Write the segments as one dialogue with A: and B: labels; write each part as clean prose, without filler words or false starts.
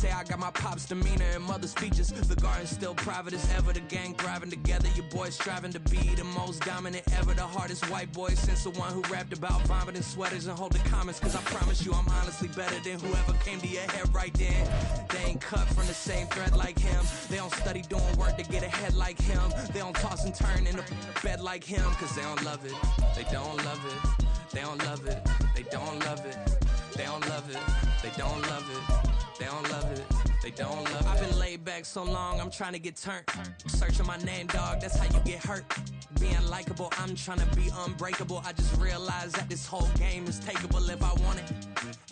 A: say I got my pop's demeanor and mother's features. The garden's still private as ever. The gang thriving together. Your boys striving to be the most dominant ever. The hardest white boy since the one who rapped about vomiting sweaters and hold the comments. Cause I promise you I'm honestly better than whoever came to your head right then. They ain't cut from the same thread like him. They don't study doing work to get ahead like him. They don't toss and turn in the bed like him. Cause they don't love it. They don't love it. They don't love it. They don't love it. They don't love it. They don't love it. They don't love it. They don't love it. I've been laid back so long, I'm trying to get turned. Searching my name, dog, that's how you get hurt. Being likable, I'm trying to be unbreakable. I just realized that this whole game is takeable if I want it.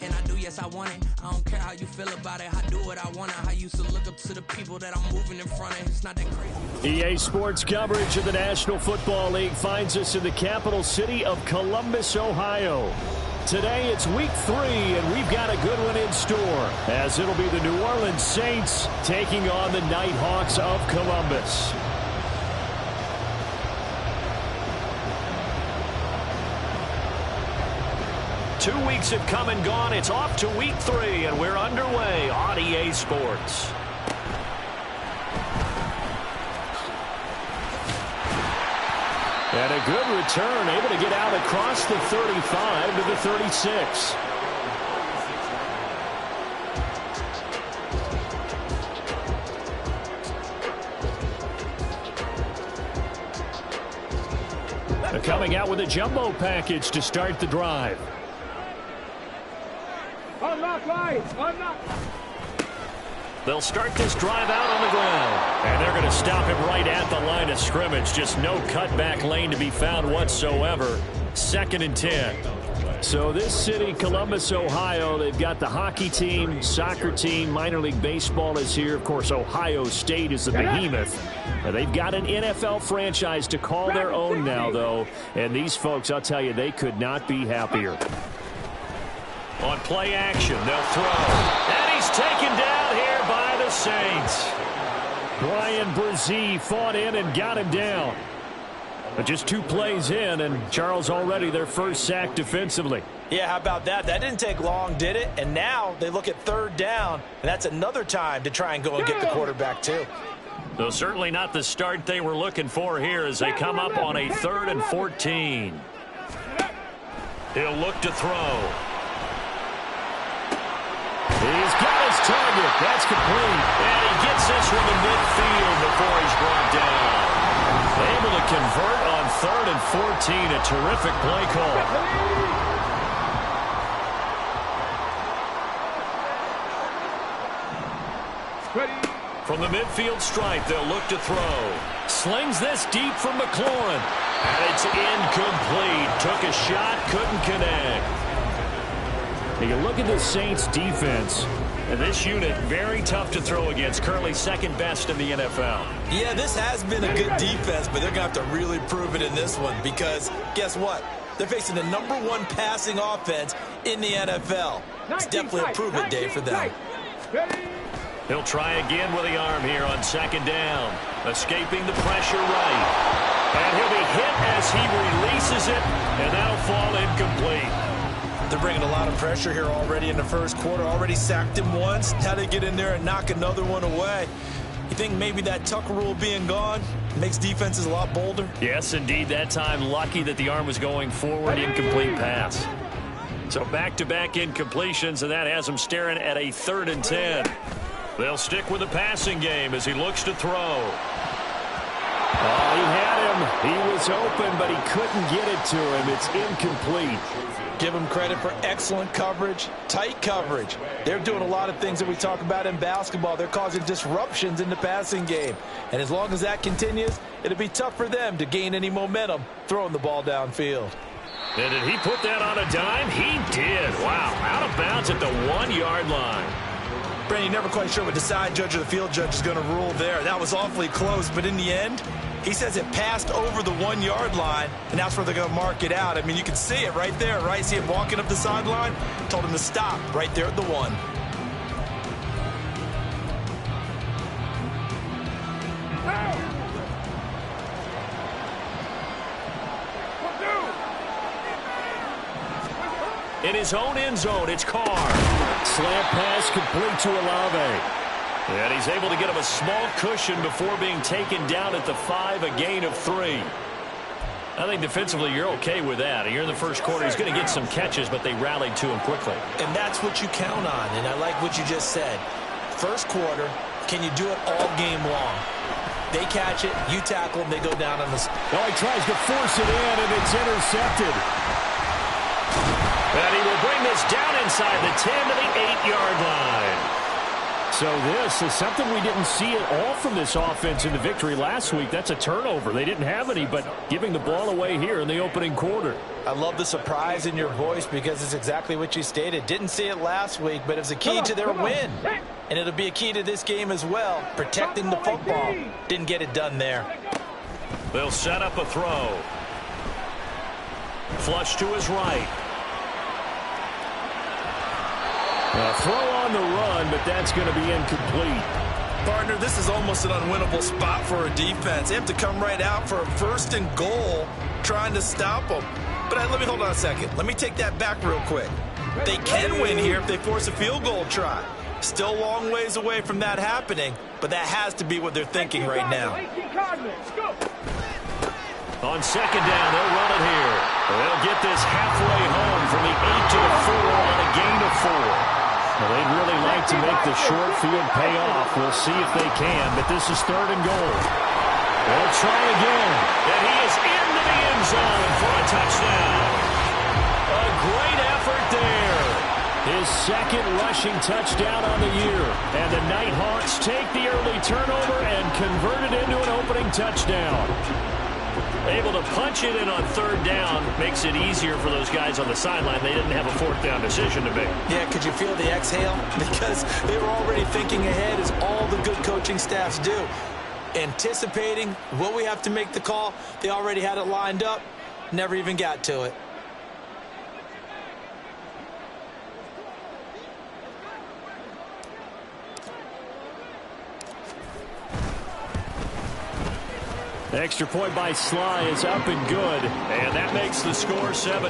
A: And I do, yes, I want it. I don't care how you feel about it. I do what I want it. I used to look up to the people that I'm moving in front of. It's not that crazy.
B: EA Sports coverage of the National Football League finds us in the capital city of Columbus, Ohio. Today it's week 3, and we've got a good one in store, as it'll be the New Orleans Saints taking on the Nighthawks of Columbus. Two weeks have come and gone. It's off to week 3, and we're underway on EA Sports. And a good return, able to get out across the 35 to the 36. They're coming out with a jumbo package to start the drive.
C: Unlock lines! Unlock!
B: They'll start this drive out on the ground. And they're going to stop him right at the line of scrimmage. Just no cutback lane to be found whatsoever. 2nd and 10. So this city, Columbus, Ohio, they've got the hockey team, soccer team, minor league baseball is here. Of course, Ohio State is the behemoth. They've got an NFL franchise to call their own now, though. And these folks, I'll tell you, they could not be happier. On play action, they'll throw. And he's taken down here by the Saints. Brian Brzee fought in and got him down. But just 2 plays in, and Charles already their first sack defensively.
D: Yeah, how about that? That didn't take long, did it? And now they look at 3rd down, and that's another time to try and go and get the quarterback too.
B: So certainly not the start they were looking for here as they come up on a 3rd and 14. He'll look to throw. He's got his target. That's complete. And he gets this from the midfield before he's brought down. Able to convert on 3rd and 14. A terrific play call. From the midfield stripe, they'll look to throw. Slings this deep from McLaurin. And it's incomplete. Took a shot, couldn't connect. You look at the Saints defense, and this unit very tough to throw against, currently 2nd best in the NFL.
D: Yeah, this has been a good defense, but they're going to have to really prove it in this one because guess what? They're facing the #1 passing offense in the NFL. It's definitely a prove-it day for them.
B: He'll try again with the arm here on 2nd down, escaping the pressure right. And he'll be hit as he releases it, and that'll fall incomplete.
D: They're bringing a lot of pressure here already in the first quarter. Already sacked him once. Now they get in there and knock another one away. You think maybe that Tucker rule being gone makes defenses a lot bolder?
B: Yes, indeed. That time, lucky that the arm was going forward. Incomplete pass. So back-to-back incompletions, and that has them staring at a 3rd and 10. They'll stick with the passing game as he looks to throw. Oh, he had him. He was open, but he couldn't get it to him. It's incomplete.
D: Give them credit for excellent coverage, tight coverage. They're doing a lot of things that we talk about in basketball. They're causing disruptions in the passing game. And as long as that continues, it'll be tough for them to gain any momentum throwing the ball downfield.
B: And did he put that on a dime? He did. Wow, out of bounds at the 1-yard line.
D: Brandon, you're never quite sure what the side judge or the field judge is going to rule there. That was awfully close, but in the end, he says it passed over the 1-yard line, and that's where they're going to mark it out. I mean, you can see it right there, right? See him walking up the sideline? Told him to stop right there at the 1.
B: In his own end zone, it's Carr. Slant pass complete to Olave. And he's able to get him a small cushion before being taken down at the 5, a gain of 3. I think defensively you're okay with that. Here in the first quarter, he's going to get some catches, but they rallied to him quickly.
D: And that's what you count on, and I like what you just said. First quarter, can you do it all game long? They catch it, you tackle them, they go down on the...
B: Oh, he tries to force it in, and it's intercepted. And he will bring this down inside the 10 to the 8-yard line. So this is something we didn't see at all from this offense in the victory last week. That's a turnover. They didn't have any, but giving the ball away here in the opening quarter.
D: I love the surprise in your voice because it's exactly what you stated. Didn't see it last week, but it was a key to their win. And it'll be a key to this game as well, protecting the football. Didn't get it done there.
B: They'll set up a throw. Flush to his right. A throw on the run, but that's going to be incomplete.
D: Partner, this is almost an unwinnable spot for a defense. They have to come right out for a 1st and goal, trying to stop them. But let me hold on a second. Let me take that back real quick. They can win here if they force a field goal try. Still a long ways away from that happening, but that has to be what they're thinking right now.
B: On second down, they'll run it here. They'll get this halfway home from the 8 to the 4 on a gain of 4. Well, they'd really like to make the short field pay off. We'll see if they can, but this is 3rd and goal. They'll try again. And he is into the end zone for a touchdown. A great effort there. His 2nd rushing touchdown on the year. And the Nighthawks take the early turnover and convert it into an opening touchdown. Able to punch it in on 3rd down makes it easier for those guys on the sideline. They didn't have a 4th down decision to make.
D: Yeah, could you feel the exhale? Because they were already thinking ahead, as all the good coaching staffs do. Anticipating, will we have to make the call? They already had it lined up, never even got to it.
B: Extra point by Sly is up and good, and that makes the score 7-0.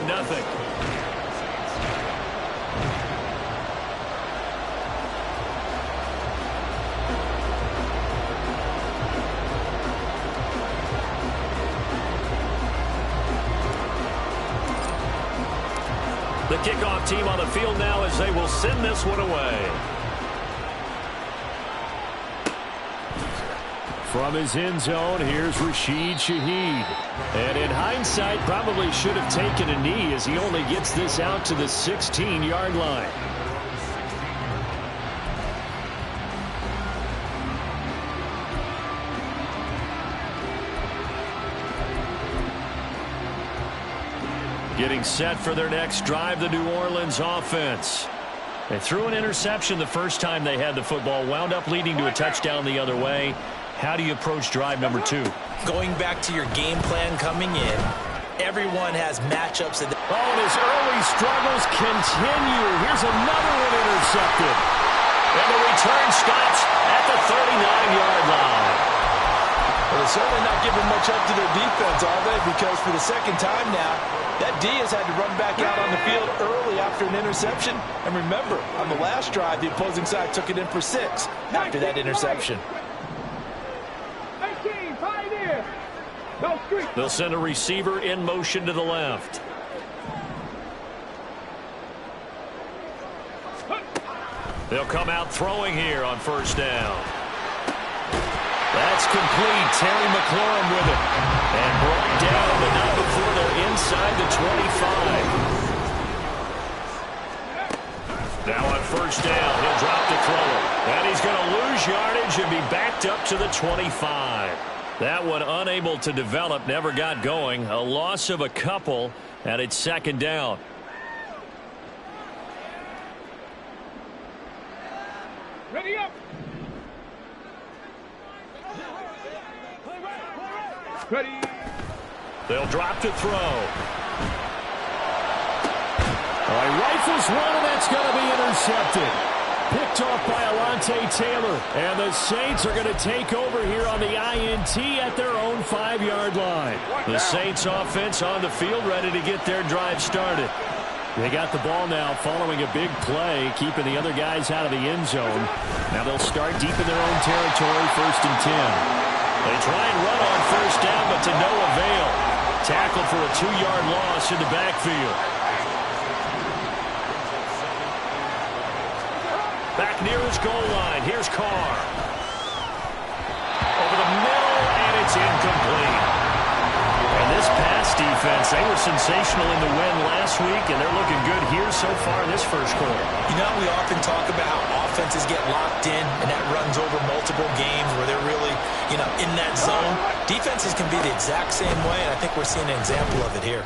B: The kickoff team on the field now as they will send this one away. From his end zone, here's Rashid Shaheed. And in hindsight, probably should have taken a knee as he only gets this out to the 16-yard line. Getting set for their next drive, the New Orleans offense. They threw an interception the first time they had the football, wound up leading to a touchdown the other way. How do you approach drive number 2?
D: Going back to your game plan coming in, everyone has matchups.
B: And his early struggles continue. Here's another one intercepted. And the return stops at the 39-yard line.
D: Well, they're certainly not giving much up to their defense, are they? Because for the 2nd time now, that D has had to run back out on the field early after an interception. And remember, on the last drive, the opposing side took it in for 6 after that interception.
B: They'll send a receiver in motion to the left. They'll come out throwing here on 1st down. That's complete. Terry McLaurin with it. And brought down, but not before they're inside the 25. Now on 1st down, he'll drop the throw. And he's going to lose yardage and be backed up to the 25. That one unable to develop, never got going. A loss of a couple, and it's 2nd down.
C: Ready up. Ready.
B: They'll drop to throw. All right, rifles one, and that's going to be intercepted. Picked off by Alontae Taylor. And the Saints are going to take over here on the INT at their own 5-yard line. The Saints offense on the field ready to get their drive started. They got the ball now following a big play, keeping the other guys out of the end zone. Now they'll start deep in their own territory, 1st and 10. They try and run on 1st down, but to no avail. Tackled for a 2-yard loss in the backfield. Back near his goal line. Here's Carr. Over the middle, and it's incomplete. And this pass defense, they were sensational in the win last week, and they're looking good here so far in this first quarter.
D: You know, we often talk about how offenses get locked in, and that runs over multiple games where they're really, in that zone. Defenses can be the exact same way, and I think we're seeing an example of it here.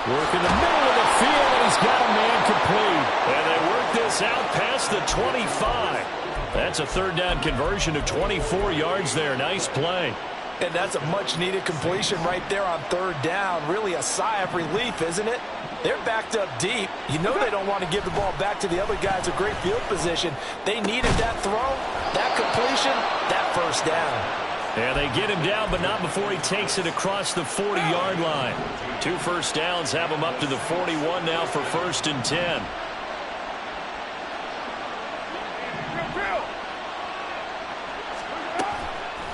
B: Work in the middle of the field, and he's got a man complete. And they work this out past the 25. That's a 3rd down conversion of 24 yards there. Nice play.
D: And that's a much-needed completion right there on 3rd down. Really a sigh of relief, isn't it? They're backed up deep. You know they don't want to give the ball back to the other guys. A great field position. They needed that throw, that completion, that 1st down.
B: And they get him down, but not before he takes it across the 40-yard line. 2 first downs have him up to the 41 now for 1st and 10.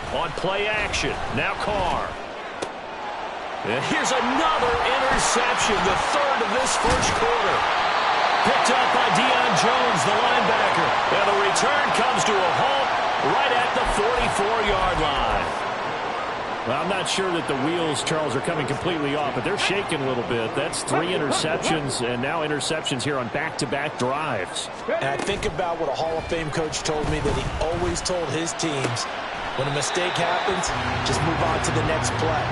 B: On play action, now Carr. And here's another interception, the 3rd of this first quarter. Picked up by Deion Jones, the linebacker. And the return comes to a halt right at the 44-yard line. Well, I'm not sure that the wheels, Charles, are coming completely off, but they're shaking a little bit. That's 3 interceptions, and now interceptions here on back-to-back drives.
D: And I think about what a Hall of Fame coach told me, that he always told his teams, when a mistake happens, just move on to the next play.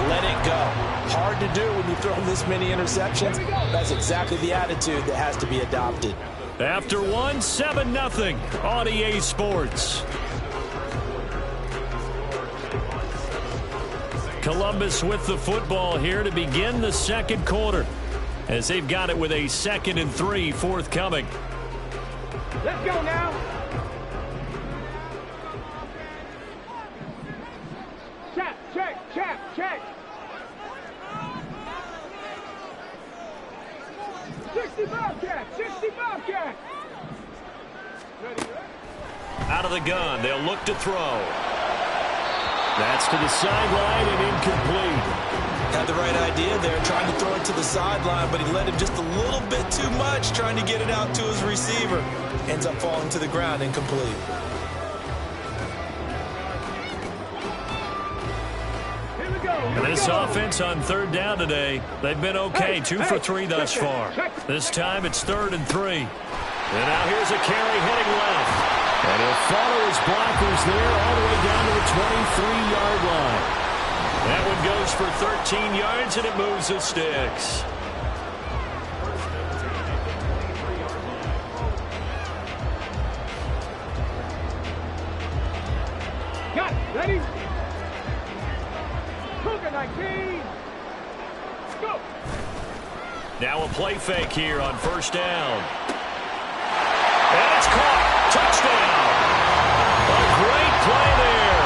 D: Let it go. Hard to do when you throw this many interceptions. That's exactly the attitude that has to be adopted.
B: After 1, 7-0 on EA Sports. Columbus with the football here to begin the 2nd quarter, as they've got it with a 2nd and 3 forthcoming.
C: Let's go now. Check. 60 Bobcat.
B: Out of the gun, they'll look to throw. That's to the sideline and incomplete.
D: Had the right idea there, trying to throw it to the sideline, but he let him just a little bit too much, trying to get it out to his receiver. Ends up falling to the ground, incomplete.
B: And this offense on 3rd down today, they've been okay, 2 for 3 thus far. This time it's 3rd and 3. And now here's a carry heading left. And he'll follow his blockers there all the way down to the 23-yard line. That one goes for 13 yards, and it moves the sticks.
C: Got it. Ready? Cougar 19. Go.
B: Now a play fake here on 1st down. And it's caught. Touchdown. A great play there.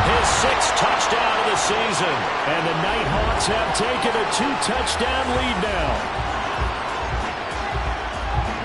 B: His 6th touchdown of the season. And the Nighthawks have taken a 2-touchdown lead now.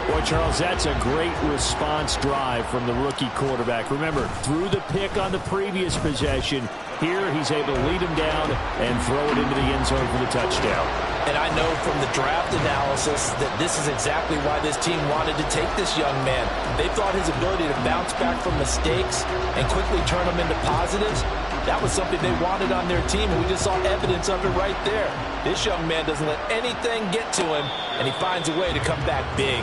B: Boy, Charles, that's a great response drive from the rookie quarterback. Remember, threw the pick on the previous possession. Here, he's able to lead him down and throw it into the end zone for the touchdown.
D: And I know from the draft analysis that this is exactly why this team wanted to take this young man. They thought his ability to bounce back from mistakes and quickly turn them into positives, that was something they wanted on their team, and we just saw evidence of it right there. This young man doesn't let anything get to him, and he finds a way to come back big.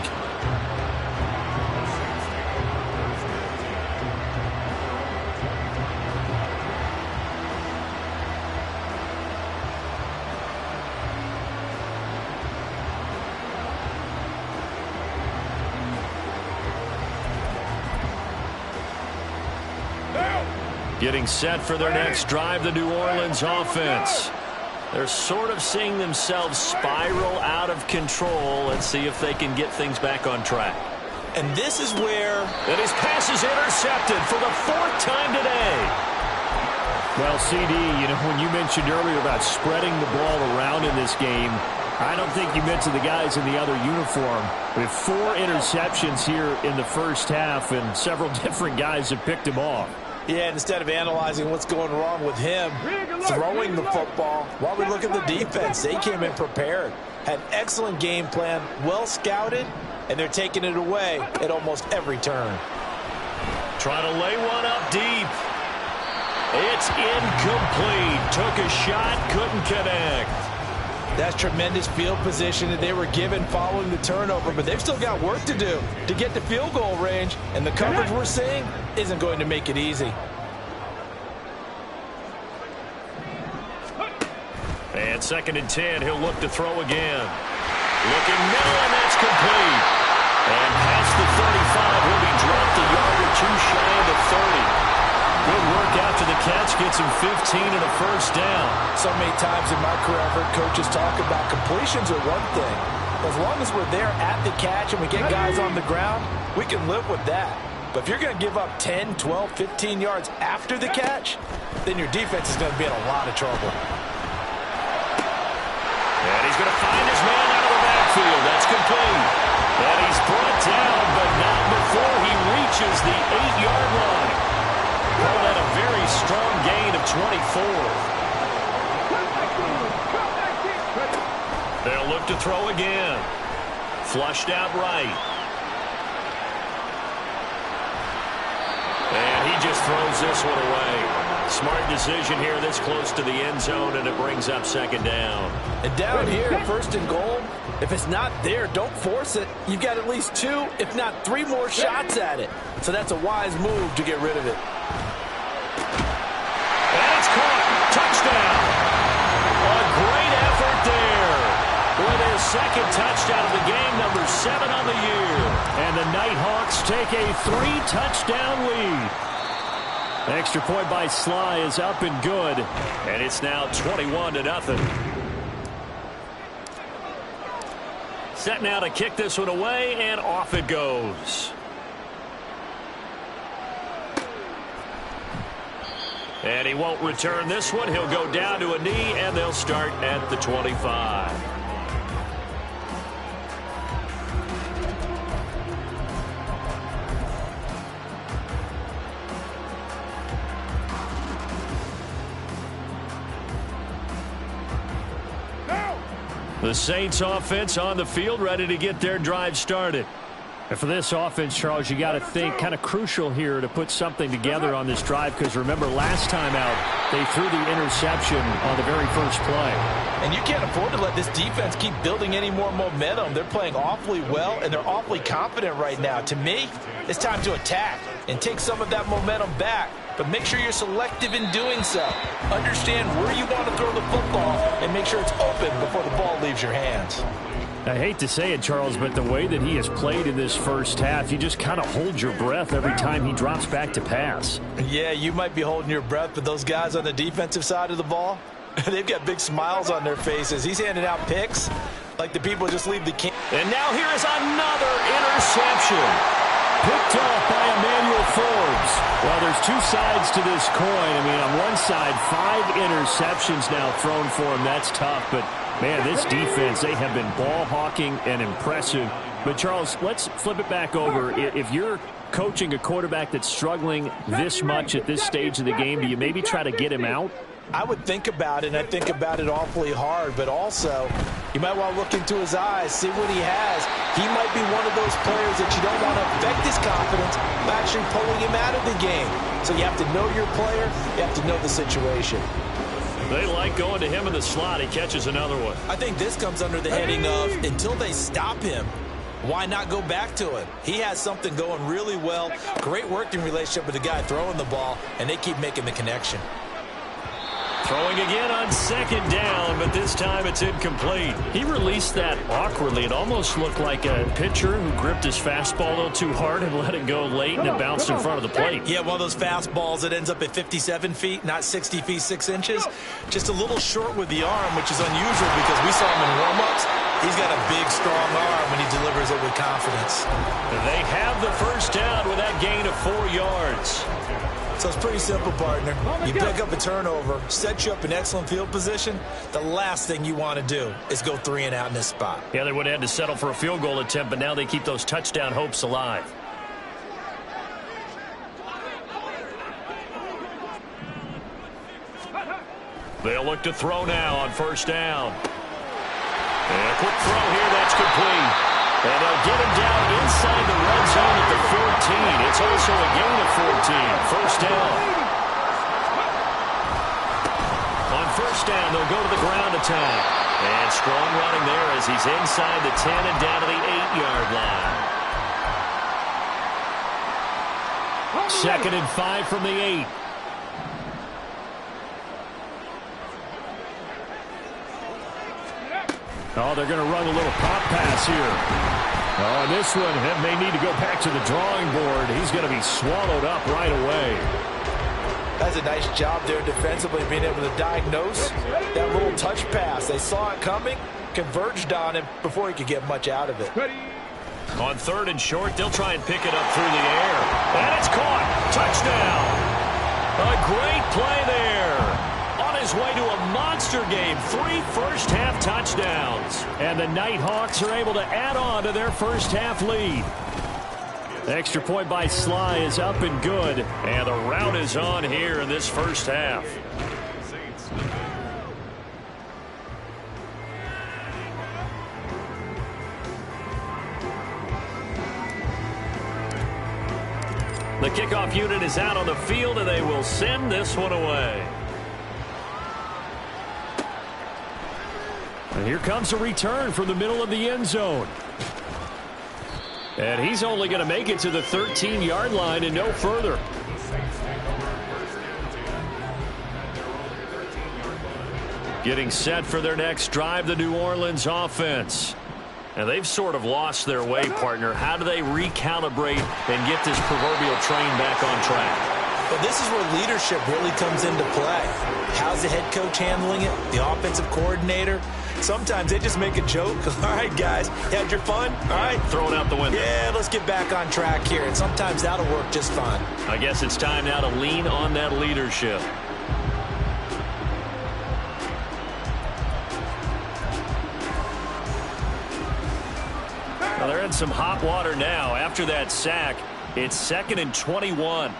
B: Getting set for their next drive, the New Orleans offense. They're sort of seeing themselves spiral out of control. Let's see if they can get things back on track.
D: And this is where...
B: And his pass is intercepted for the 4th time today. Well, CD, when you mentioned earlier about spreading the ball around in this game, I don't think you mentioned the guys in the other uniform. We have 4 interceptions here in the first half, and several different guys have picked him off.
D: Yeah, instead of analyzing what's going wrong with him throwing the football, while we look at the defense, they came in prepared, had an excellent game plan, well scouted, and they're taking it away at almost every turn.
B: Trying to lay one up deep. It's incomplete. Took a shot, couldn't connect.
D: That's tremendous field position that they were given following the turnover, but they've still got work to do to get to field goal range, and the coverage we're seeing isn't going to make it easy.
B: And 2nd and 10, he'll look to throw again. Looking middle, and that's complete. And past the 35, he'll be dropped a yard or 2 shy of the 30. Good work after the catch, gets him 15 and a first down.
D: So many times in my career, I've heard coaches talk about completions are one thing. As long as we're there at the catch and we get guys on the ground, we can live with that. But if you're going to give up 10, 12, 15 yards after the catch, then your defense is going to be in a lot of trouble.
B: And he's going to find his man out of the backfield. That's complete. And he's brought down, but not before he reaches the 8-yard line. Called at a very strong gain of 24. They'll look to throw again. Flushed out right. And he just throws this one away. Smart decision here this close to the end zone, and it brings up 2nd down.
D: And down here, 1st and goal, if it's not there, don't force it. You've got at least 2, if not 3 more shots at it. So that's a wise move to get rid of it.
B: And it's caught. Touchdown. A great effort there. With his 2nd touchdown of the game, number 7 on the year. And the Nighthawks take a 3-touchdown lead. Extra point by Sly is up and good. And it's now 21-0. Set now to kick this one away, and off it goes. And he won't return this one. He'll go down to a knee, and they'll start at the 25. The Saints offense on the field, ready to get their drive started. And for this offense, Charles, you got to think kind of crucial here to put something together on this drive, because remember last time out they threw the interception on the very first play.
D: And you can't afford to let this defense keep building any more momentum. They're playing awfully well, and they're awfully confident right now. To me, it's time to attack and take some of that momentum back, but make sure you're selective in doing so. Understand where you want to throw the football and make sure it's open before the ball leaves your hands.
B: I hate to say it, Charles, but the way that he has played in this first half, you just kind of hold your breath every time he drops back to pass.
D: Yeah, you might be holding your breath, but those guys on the defensive side of the ball, they've got big smiles on their faces. He's handing out picks like the people just leave the camp.
B: And now here is another interception. Picked off by Emmanuel Forbes. Well, there's 2 sides to this coin. I mean, on one side, 5 interceptions now thrown for him. That's tough, but man, this defense, they have been ball hawking and impressive. But, Charles, let's flip it back over. If you're coaching a quarterback that's struggling this much at this stage of the game, do you maybe try to get him out?
D: I would think about it, and I think about it awfully hard, but also you might want to look into his eyes, see what he has. He might be one of those players that you don't want to affect his confidence by actually pulling him out of the game. So you have to know your player, you have to know the situation.
B: They like going to him in the slot. He catches another one.
D: I think this comes under the heading of until they stop him, why not go back to him? He has something going really well, great working relationship with the guy throwing the ball, and they keep making the connection.
B: Throwing again on 2nd down, but this time it's incomplete. He released that awkwardly. It almost looked like a pitcher who gripped his fastball a little too hard and let it go late, and it bounced in front of the plate.
D: Yeah, one of those fastballs that ends up at 57 feet, not 60 feet, 6 inches. Just a little short with the arm, which is unusual because we saw him in warm-ups. He's got a big, strong arm when he delivers it with confidence.
B: They have the first down with that gain of 4 yards.
D: So it's pretty simple, partner. You pick up a turnover, set you up in excellent field position. The last thing you want to do is go 3 and out in this spot.
B: Yeah, they would have had to settle for a field goal attempt, but now they keep those touchdown hopes alive. They'll look to throw now on first down. And a quick throw here, that's complete. And they'll get him down inside the red zone at the 14. It's also a gain of 14. First down. On first down, they'll go to the ground attack. And strong running there as he's inside the 10 and down to the 8-yard line. 2nd and 5 from the 8. Oh, they're going to run a little pop pass here. Oh, and this one may need to go back to the drawing board. He's going to be swallowed up right away.
D: That's a nice job there defensively, being able to diagnose that little touch pass. They saw it coming, converged on him before he could get much out of it.
B: On 3rd and short, they'll try and pick it up through the air. And it's caught. Touchdown. A great play there. On his way to a monster game, 3 first-half touchdowns. And the Nighthawks are able to add on to their first-half lead. Extra point by Sly is up and good. And the rout is on here in this first half. The kickoff unit is out on the field, and they will send this one away. And here comes a return from the middle of the end zone. And he's only going to make it to the 13-yard line and no further. Getting set for their next drive, the New Orleans offense. And they've sort of lost their way, partner. How do they recalibrate and get this proverbial train back on track?
D: Well, this is where leadership really comes into play. How's the head coach handling it? The offensive coordinator? Sometimes they just make a joke. All right, guys, you had your fun? All right.
B: Throw it out the window.
D: Yeah, let's get back on track here. And sometimes that'll work just fine.
B: I guess it's time now to lean on that leadership. Well, they're in some hot water now. After that sack, it's 2nd and 21.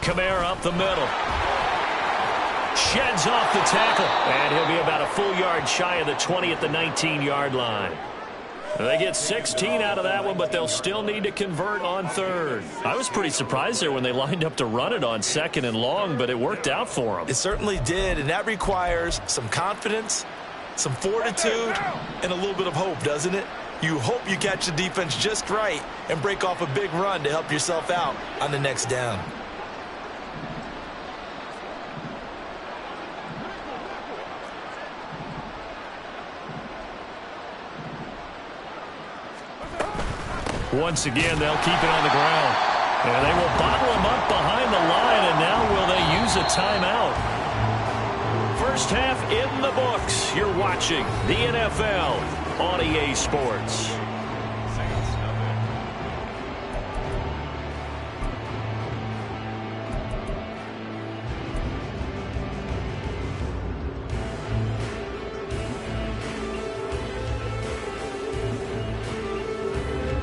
B: Kamara up the middle. Sheds off the tackle. And he'll be about a full yard shy of the 20 at the 19-yard line. They get 16 out of that one, but they'll still need to convert on 3rd. I was pretty surprised there when they lined up to run it on 2nd and long, but it worked out for them.
D: It certainly did, and that requires some confidence, some fortitude, and a little bit of hope, doesn't it? You hope you catch the defense just right and break off a big run to help yourself out on the next down.
B: Once again, they'll keep it on the ground. And they will bottle him up behind the line, and now will they use a timeout? First half in the books. You're watching the NFL on EA Sports.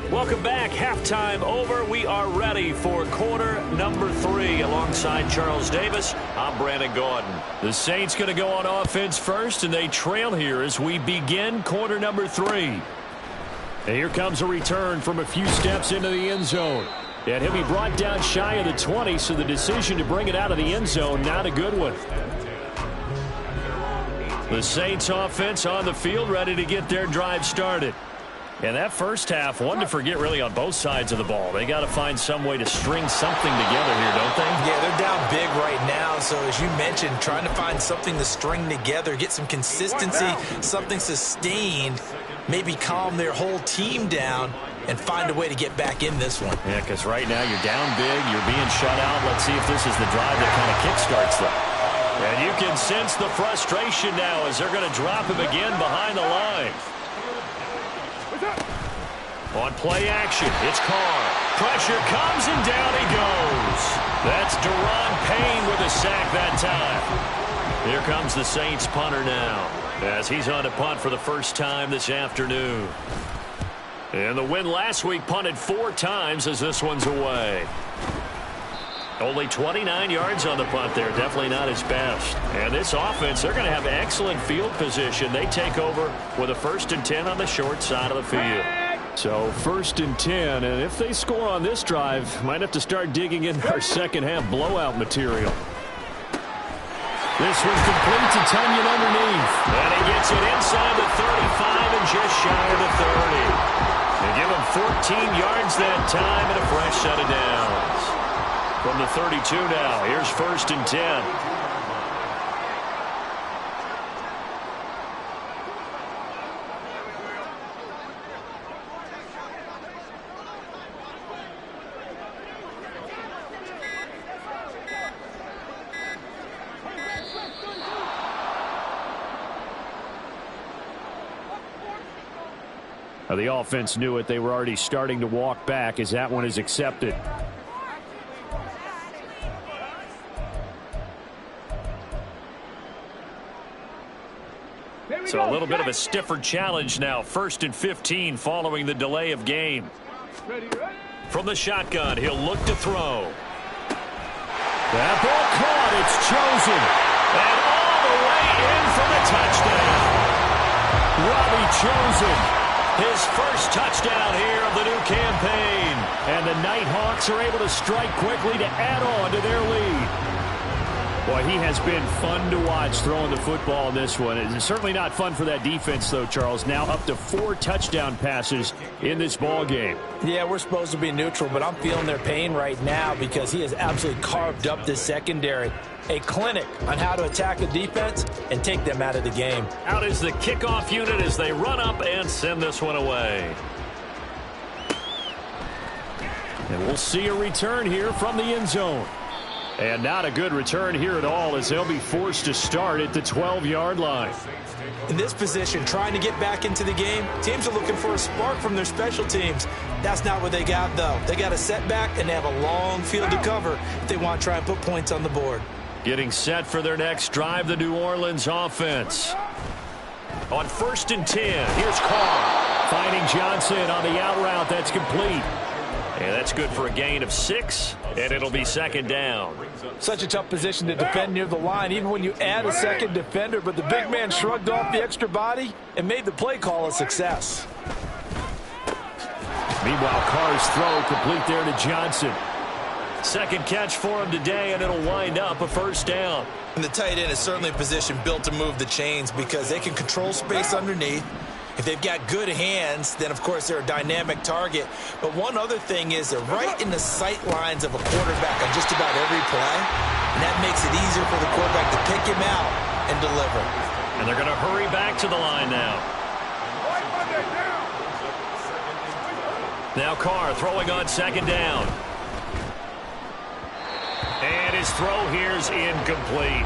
B: Welcome back. Halftime over. We are ready for quarter number 3. Alongside Charles Davis, I'm Brandon Gordon. The Saints going to go on offense first, and they trail here as we begin quarter number 3. And here comes a return from a few steps into the end zone. And he'll be brought down shy of the 20, so the decision to bring it out of the end zone, not a good one. The Saints offense on the field, ready to get their drive started. And that first half, one to forget really on both sides of the ball. They got to find some way to string something together here, don't they?
D: Yeah, they're down big right now. So as you mentioned, trying to find something to string together, get some consistency, something sustained, maybe calm their whole team down and find a way to get back in this one.
B: Yeah, because right now you're down big, you're being shut out. Let's see if this is the drive that kind of kickstarts them. And you can sense the frustration now as they're going to drop him again behind the line. On play action, it's Carr. Pressure comes and down he goes. That's Deron Payne with a sack that time. Here comes the Saints punter now as he's on to punt for the first time this afternoon. And the win last week punted 4 times as this one's away. Only 29 yards on the punt there. Definitely not his best. And this offense, they're going to have excellent field position. They take over with a 1st and 10 on the short side of the field. So 1st and 10, and if they score on this drive, might have to start digging into our second half blowout material. This one's complete to Tunyon underneath. And he gets it inside the 35 and just shy of the 30. They give him 14 yards that time and a fresh set of downs. From the 32 now, here's 1st and 10. The offense knew it. They were already starting to walk back as that one is accepted. So a little bit of a stiffer challenge now. 1st and 15 following the delay of game. From the shotgun, he'll look to throw. That ball caught. It's chosen. And all the way in for the touchdown. Robbie Chosen. His first touchdown here of the new campaign. And the Nighthawks are able to strike quickly to add on to their lead. Boy, he has been fun to watch throwing the football in this one. It's certainly not fun for that defense, though, Charles. Now up to 4 touchdown passes in this ball game.
D: Yeah, we're supposed to be neutral, but I'm feeling their pain right now because he has absolutely carved up this secondary. A clinic on how to attack a defense and take them out of the game.
B: Out is the kickoff unit as they run up and send this one away. And we'll see a return here from the end zone. And not a good return here at all as they'll be forced to start at the 12-yard line.
D: In this position, trying to get back into the game, teams are looking for a spark from their special teams. That's not what they got, though. They got a setback, and they have a long field to cover if they want to try and put points on the board.
B: Getting set for their next drive, the New Orleans offense. On 1st and 10, here's Carr. Finding Johnson on the out route. That's complete. And that's good for a gain of 6, and it'll be 2nd down.
D: Such a tough position to defend near the line, even when you add a second defender, but the big man shrugged off the extra body and made the play call a success.
B: Meanwhile, Carr's throw complete there to Johnson. Second catch for him today, and it'll wind up a 1st down.
D: And the tight end is certainly a position built to move the chains because they can control space underneath. If they've got good hands, then, of course, they're a dynamic target. But one other thing is they're right in the sight lines of a quarterback on just about every play. And that makes it easier for the quarterback to pick him out and deliver.
B: And they're going to hurry back to the line now. Now Carr throwing on 2nd down. And his throw here's incomplete.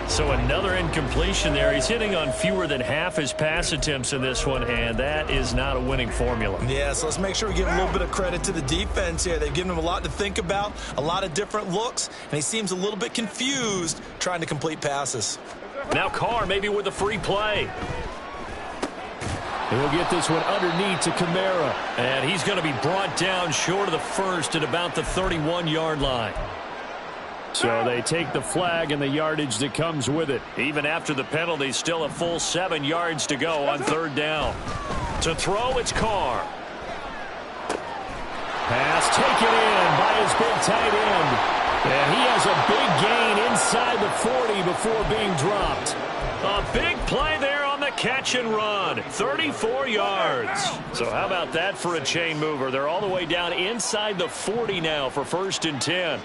B: So another incompletion there. He's hitting on fewer than half his pass attempts in this one, and that is not a winning formula.
D: Yeah, so let's make sure we give a little bit of credit to the defense here. They've given him a lot to think about, a lot of different looks, and he seems a little bit confused trying to complete passes.
B: Now Carr maybe with a free play. He'll get this one underneath to Kamara. And he's going to be brought down short of the 1st at about the 31-yard line. So they take the flag and the yardage that comes with it. Even after the penalty, still a full 7 yards to go on 3rd down. To throw, it's Carr. Pass taken in by his big tight end. And he has a big gain inside the 40 before being dropped. A big play there on the catch and run. 34 yards. So how about that for a chain mover? They're all the way down inside the 40 now for 1st and 10.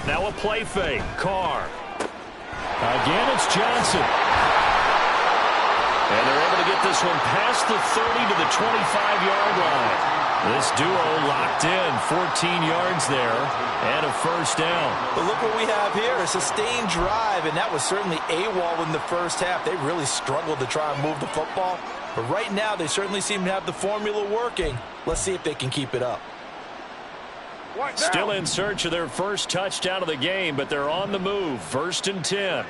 B: Now a play fake. Carr. Again, it's Johnson. And they're able to get this one past the 30 to the 25-yard line. This duo locked in, 14 yards there, and a first down.
D: But look what we have here, a sustained drive, and that was certainly AWOL in the first half. They really struggled to try and move the football. But right now, they certainly seem to have the formula working. Let's see if they can keep it up.
B: Still in search of their first touchdown of the game, but they're on the move. 1st and 10.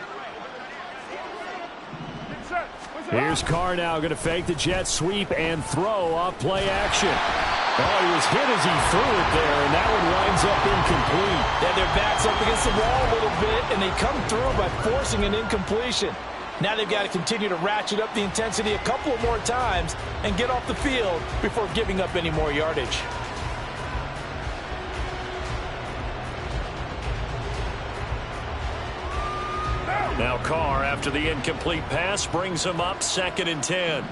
B: Here's Carr now going to fake the jet sweep and throw off play action. Oh, he was hit as he threw it there, and that one winds up incomplete.
D: Yeah, their back's up against the wall a little bit, and they come through by forcing an incompletion. Now they've got to continue to ratchet up the intensity a couple of more times and get off the field before giving up any more yardage.
B: Now Carr, after the incomplete pass, brings him up 2nd and 10.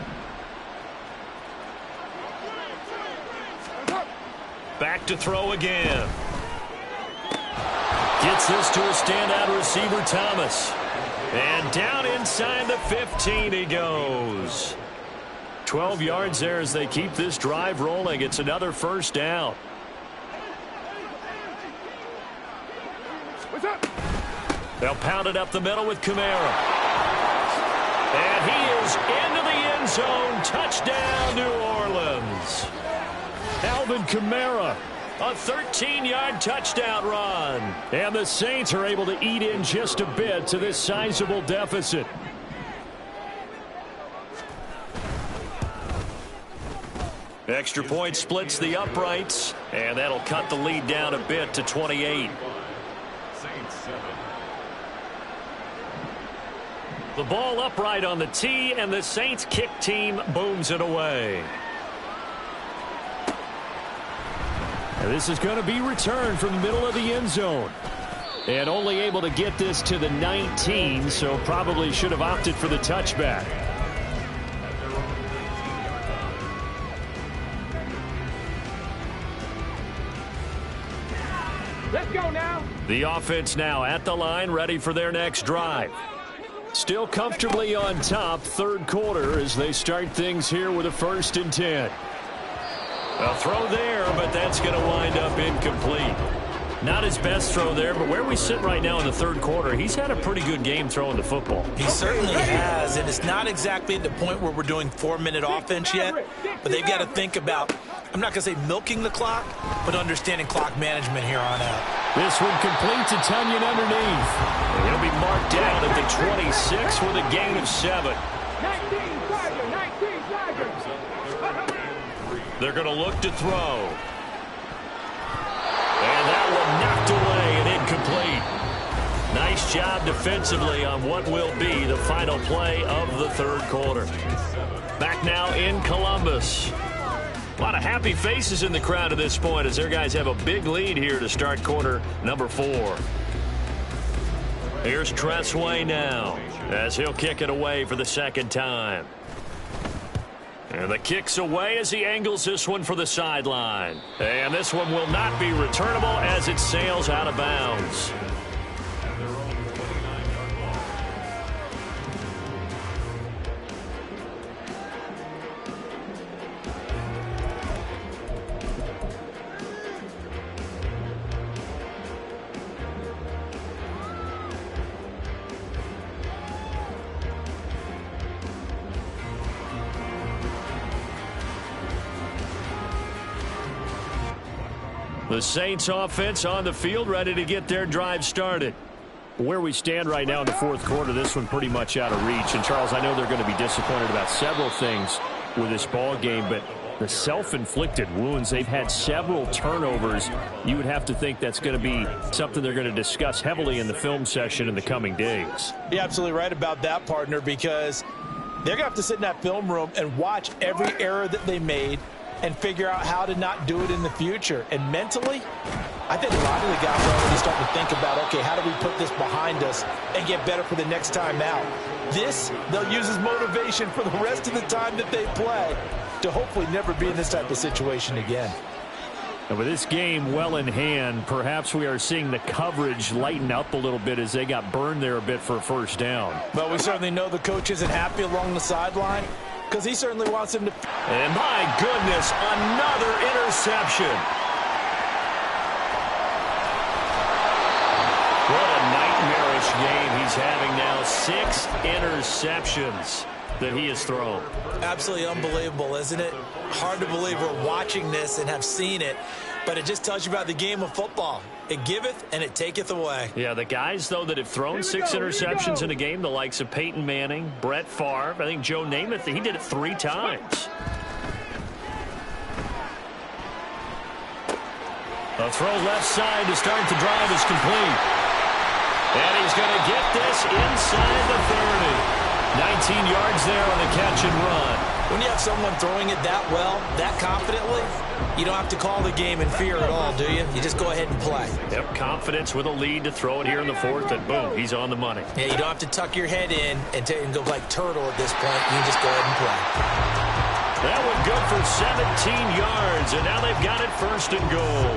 B: Back to throw again. Gets this to a standout receiver, Thomas. And down inside the 15 he goes. 12 yards there as they keep this drive rolling. It's another first down.
C: What's up?
B: They'll pound it up the middle with Kamara. And he is into the end zone. Touchdown, New Orleans. Alvin Kamara, a 13-yard touchdown run. And the Saints are able to eat in just a bit to this sizable deficit. Extra point splits the uprights, and that'll cut the lead down a bit to 28. The ball upright on the tee, and the Saints kick team booms it away. And this is going to be returned from the middle of the end zone. And only able to get this to the 19, so probably should have opted for the touchback.
C: Let's go now.
B: The offense now at the line, ready for their next drive. Still comfortably on top, 3rd quarter as they start things here with a 1st and 10. A throw there, but that's going to wind up incomplete. Not his best throw there, but where we sit right now in the 3rd quarter, he's had a pretty good game throwing the football.
D: He certainly has, and it's not exactly at the point where we're doing 4-minute offense yet, but they've got to think about, I'm not going to say milking the clock, but understanding clock management here on out.
B: This one complete to Tunyon underneath. And he'll be marked down at the 26 with a gain of 7.
C: 19 Tigers.
B: They're going to look to throw. And that one knocked away and incomplete. Nice job defensively on what will be the final play of the 3rd quarter. Back now in Columbus. A lot of happy faces in the crowd at this point as their guys have a big lead here to start quarter number 4. Here's Tressway now as he'll kick it away for the 2nd time. And the kick's away as he angles this one for the sideline. And this one will not be returnable as it sails out of bounds. The Saints offense on the field ready to get their drive started. Where we stand right now in the 4th quarter, this one pretty much out of reach. And, Charles, I know they're going to be disappointed about several things with this ball game, but the self-inflicted wounds, they've had several turnovers. You would have to think that's going to be something they're going to discuss heavily in the film session in the coming days.
D: You're absolutely right about that, partner, because they're going to have to sit in that film room and watch every error that they made and figure out how to not do it in the future. And mentally, I think a lot of the guys are already starting to think about, okay, how do we put this behind us and get better for the next time out? This, they'll use as motivation for the rest of the time that they play to hopefully never be in this type of situation again.
B: And with this game well in hand, perhaps we are seeing the coverage lighten up a little bit as they got burned there a bit for a first down.
D: Well, we certainly know the coach isn't happy along the sideline because he certainly wants him to.
B: And my goodness, another interception. What a nightmarish game he's having now. 6 interceptions that he has thrown.
D: Absolutely unbelievable, isn't it? Hard to believe we're watching this and have seen it, but it just tells you about the game of football. It giveth and it taketh away.
B: Yeah, the guys, though, that have thrown 6 interceptions in a game, the likes of Peyton Manning, Brett Favre, I think Joe Namath, he did it 3 times. A throw left side to start the drive is complete. And he's going to get this inside the 30. 19 yards there on the catch and run.
D: When you have someone throwing it that well, that confidently, you don't have to call the game in fear at all, do you? You just go ahead and play.
B: Yep, confidence with a lead to throw it here in the 4th, and boom, he's on the money.
D: Yeah, you don't have to tuck your head in and go like turtle at this point. You just go ahead and play.
B: That one good for 17 yards, and now they've got it 1st and goal.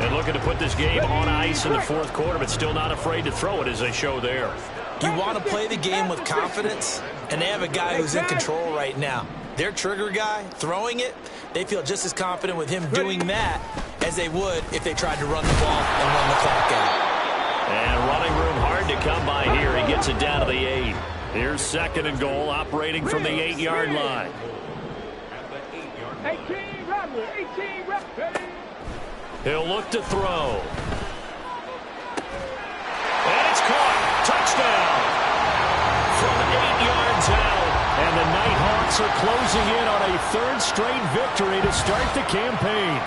B: And looking to put this game on ice in the 4th quarter, but still not afraid to throw it as they show there.
D: You want to play the game with confidence, and they have a guy who's in control right now. Their trigger guy throwing it, they feel just as confident with him doing that as they would if they tried to run the ball and run the clock out.
B: And running room hard to come by here. He gets it down to the 8. Here's 2nd and goal, operating from the 8-yard line.
C: 18, Rattler, 18, Rattler.
B: He'll look to throw. And it's caught. Touchdown. From 8 yards out. And the Nighthawks are closing in on a 3rd straight victory to start the campaign.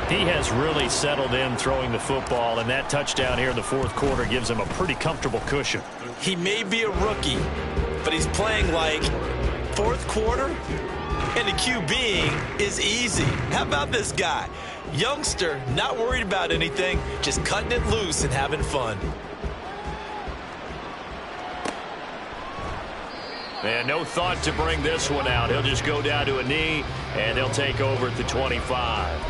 B: He has really settled in throwing the football, and that touchdown here in the 4th quarter gives him a pretty comfortable cushion.
D: He may be a rookie, but he's playing like 4th quarter, and the QBing is easy. How about this guy? Youngster, not worried about anything, just cutting it loose and having fun.
B: And no thought to bring this one out. He'll just go down to a knee, and they'll take over at the 25.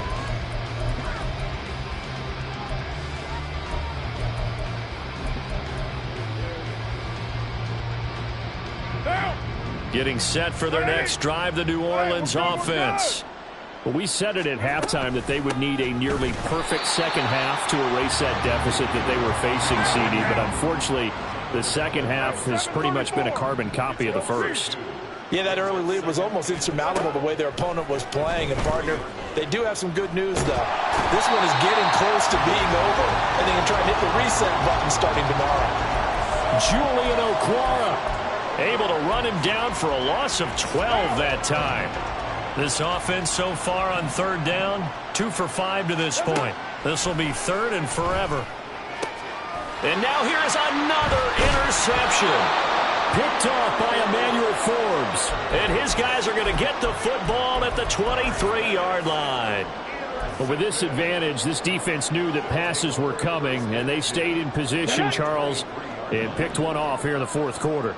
B: Getting set for their next drive, the New Orleans offense. Well, we said it at halftime that they would need a nearly perfect second half to erase that deficit that they were facing, CD. But unfortunately, the second half has pretty much been a carbon copy of the first.
D: Yeah, that early lead was almost insurmountable the way their opponent was playing. And, partner, they do have some good news, though. This one is getting close to being over, and they can try and hit the reset button starting tomorrow.
B: Julian Okwara able to run him down for a loss of 12 that time. This offense so far on 3rd down, 2 for 5 to this point. This will be 3rd and forever. And now here is another interception. Picked off by Emmanuel Forbes. And his guys are going to get the football at the 23-yard line. But with this advantage, this defense knew that passes were coming, and they stayed in position, Charles, and picked one off here in the 4th quarter.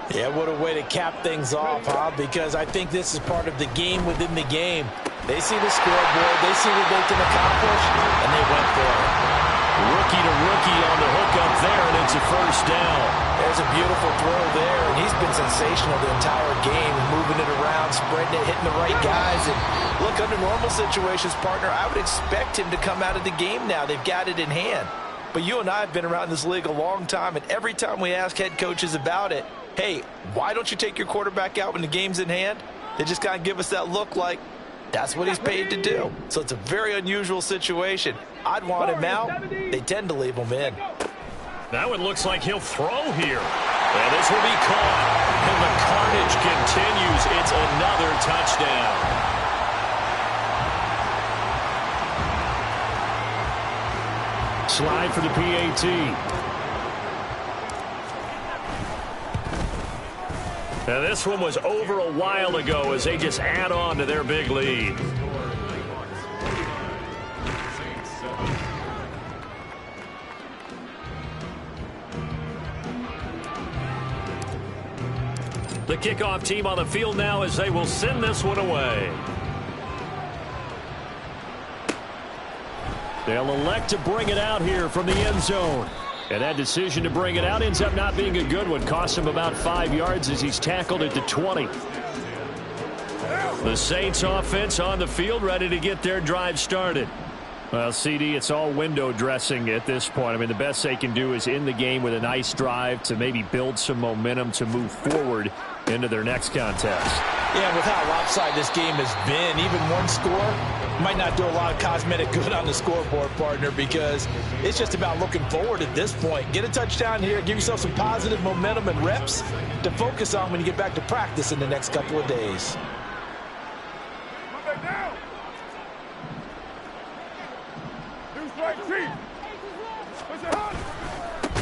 D: Yeah, what a way to cap things off, huh? Because I think this is part of the game within the game. They see the scoreboard, they see what they can accomplish, and they went for it.
B: Rookie to rookie on the hook up there, and it's a 1st down.
D: There's a beautiful throw there, and he's been sensational the entire game, moving it around, spreading it, hitting the right guys. And look, under normal situations, partner, I would expect him to come out of the game now. They've got it in hand. But you and I have been around this league a long time, and every time we ask head coaches about it, hey, why don't you take your quarterback out when the game's in hand? They just kind of give us that look like that's what he's paid to do. So it's a very unusual situation. I'd want him out. They tend to leave him in.
B: That one looks like he'll throw here. And this will be caught. And the carnage continues. It's another touchdown. Slide for the PAT. Now this one was over a while ago as they just add on to their big lead. The kickoff team on the field now as they will send this one away. They'll elect to bring it out here from the end zone. And that decision to bring it out ends up not being a good one. Costs him about 5 yards as he's tackled at the 20. The Saints offense on the field, ready to get their drive started. Well, CD, it's all window dressing at this point. I mean, the best they can do is in the game with a nice drive to maybe build some momentum to move forward into their next contest.
D: Yeah, with how lopsided this game has been, even one score might not do a lot of cosmetic good on the scoreboard, partner, because it's just about looking forward at this point. Get a touchdown here, give yourself some positive momentum and reps to focus on when you get back to practice in the next couple of days.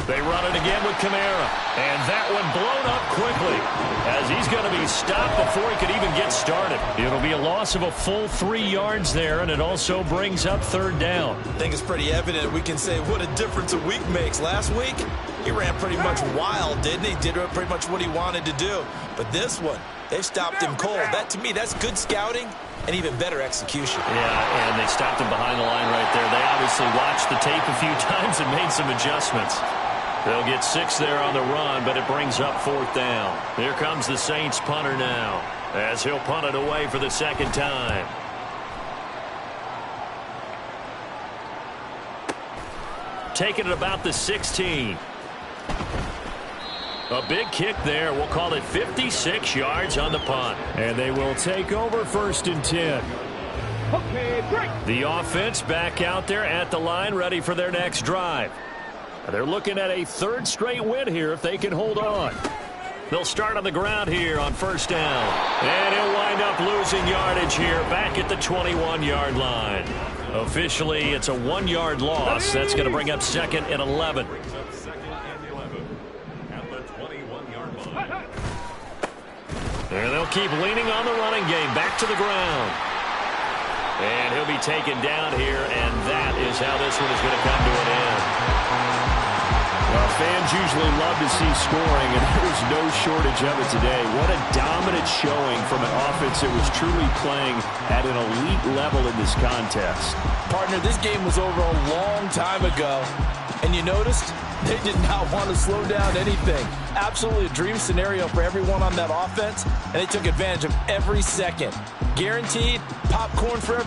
B: They run it again with Kamara. And that one blown up quickly as he's going to be stopped before he could even get started. It'll be a loss of a full 3 yards there, and it also brings up third down.
D: I think it's pretty evident we can say what a difference a week makes. Last week, he ran pretty much wild, didn't he? Did pretty much what he wanted to do. But this one, they stopped him cold. That, to me, that's good scouting and even better execution.
B: Yeah, and they stopped him behind the line right there. They obviously watched the tape a few times and made some adjustments. They'll get 6 there on the run, but it brings up fourth down. Here comes the Saints punter now as he'll punt it away for the second time. Taking it about the 16. A big kick there. We'll call it 56 yards on the punt. And they will take over 1st and 10.
C: Okay, break.
B: The offense back out there at the line, ready for their next drive. They're looking at a 3rd straight win here if they can hold on. They'll start on the ground here on 1st down. And he'll wind up losing yardage here back at the 21-yard line. Officially, it's a 1-yard loss. That's going to bring up 2nd and 11. And they'll keep leaning on the running game. Back to the ground. And he'll be taken down here, and that is how this one is going to come to an end. Well, fans usually love to see scoring, and there's no shortage of it today. What a dominant showing from an offense that was truly playing at an elite level in this contest.
D: Partner, this game was over a long time ago, and you noticed they did not want to slow down anything. Absolutely a dream scenario for everyone on that offense, and they took advantage of every second. Guaranteed popcorn for everyone.